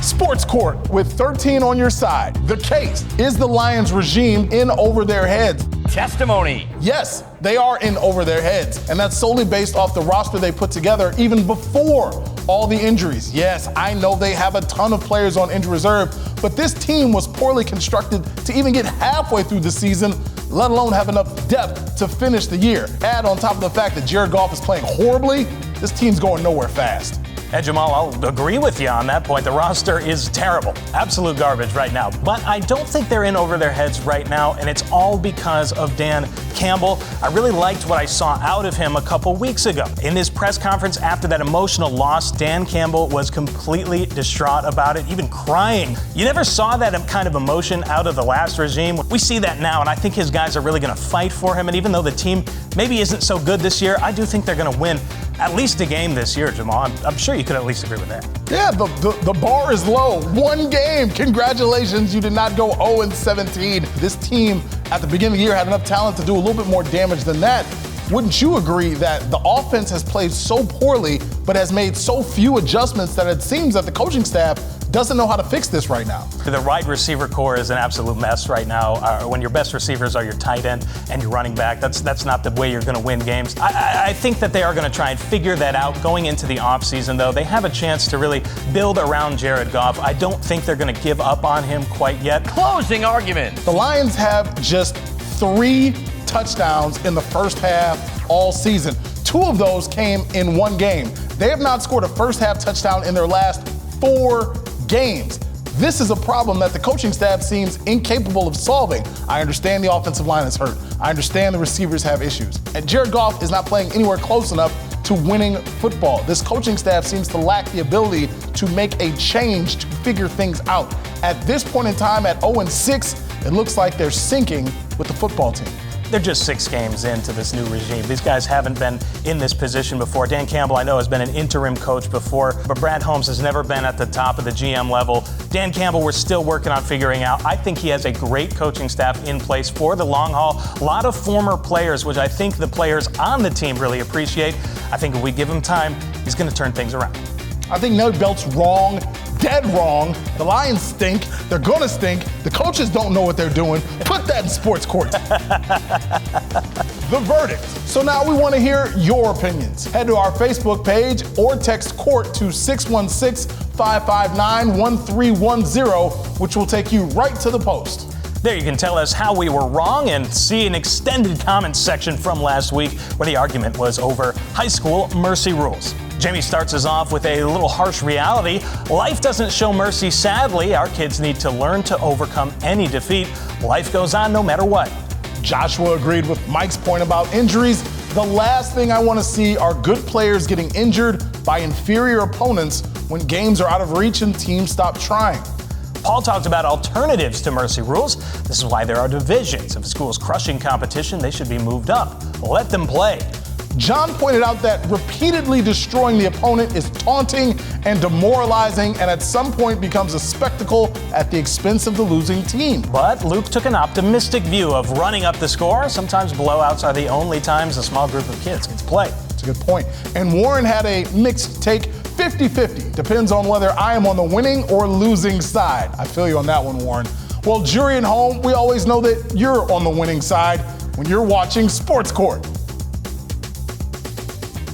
Sports Court with 13 on your side. The case, is the Lions regime in over their heads? Testimony. Yes, they are in over their heads, and that's solely based off the roster they put together even before all the injuries. Yes, I know they have a ton of players on injury reserve, but this team was poorly constructed to even get halfway through the season, let alone have enough depth to finish the year. Add on top of the fact that Jared Goff is playing horribly, this team's going nowhere fast. And Jamal, I'll agree with you on that point. The roster is terrible. Absolute garbage right now. But I don't think they're in over their heads right now, and it's all because of Dan Campbell. I really liked what I saw out of him a couple weeks ago. In his press conference after that emotional loss, Dan Campbell was completely distraught about it, even crying. You never saw that kind of emotion out of the last regime. We see that now, and I think his guys are really going to fight for him. And even though the team maybe isn't so good this year, I do think they're going to win at least a game this year, Jamal. I'm sure you could at least agree with that. Yeah, the bar is low. One game. Congratulations, you did not go 0-17. This team at the beginning of the year had enough talent to do a little bit more damage than that. Wouldn't you agree that the offense has played so poorly but has made so few adjustments that it seems that the coaching staff doesn't know how to fix this right now? The wide receiver core is an absolute mess right now. When your best receivers are your tight end and your running back, that's not the way you're going to win games. I think that they are going to try and figure that out going into the offseason, though. They have a chance to really build around Jared Goff. I don't think they're going to give up on him quite yet. Closing argument. The Lions have just 3 touchdowns in the first half all season. 2 of those came in one game. They have not scored a first half touchdown in their last 4 games. This is a problem that the coaching staff seems incapable of solving. I understand the offensive line is hurt. I understand the receivers have issues. And Jared Goff is not playing anywhere close enough to winning football. This coaching staff seems to lack the ability to make a change to figure things out. At this point in time, at 0-6, it looks like they're sinking with the football team. They're just 6 games into this new regime. These guys haven't been in this position before. Dan Campbell, I know, has been an interim coach before, but Brad Holmes has never been at the top of the GM level. Dan Campbell, we're still working on figuring out. I think he has a great coaching staff in place for the long haul. A lot of former players, which I think the players on the team really appreciate. I think if we give him time, he's going to turn things around. I think Ned Belt's wrong, dead wrong. The Lions stink. They're going to stink. The coaches don't know what they're doing. Put that in Sports Court. The verdict. So now we want to hear your opinions. Head to our Facebook page or text COURT to 616-559-1310, which will take you right to the post. There you can tell us how we were wrong and see an extended comments section from last week where the argument was over high school mercy rules. Jamie starts us off with a little harsh reality. Life doesn't show mercy, sadly. Our kids need to learn to overcome any defeat. Life goes on no matter what. Joshua agreed with Mike's point about injuries. The last thing I want to see are good players getting injured by inferior opponents when games are out of reach and teams stop trying. Paul talked about alternatives to mercy rules. This is why there are divisions. If a school's crushing competition, they should be moved up. Let them play. John pointed out that repeatedly destroying the opponent is taunting and demoralizing and at some point becomes a spectacle at the expense of the losing team. But Luke took an optimistic view of running up the score. Sometimes blowouts are the only times a small group of kids gets play. That's a good point. And Warren had a mixed take, 50-50. Depends on whether I am on the winning or losing side. I feel you on that one, Warren. Well, jury at home, we always know that you're on the winning side when you're watching Sports Court.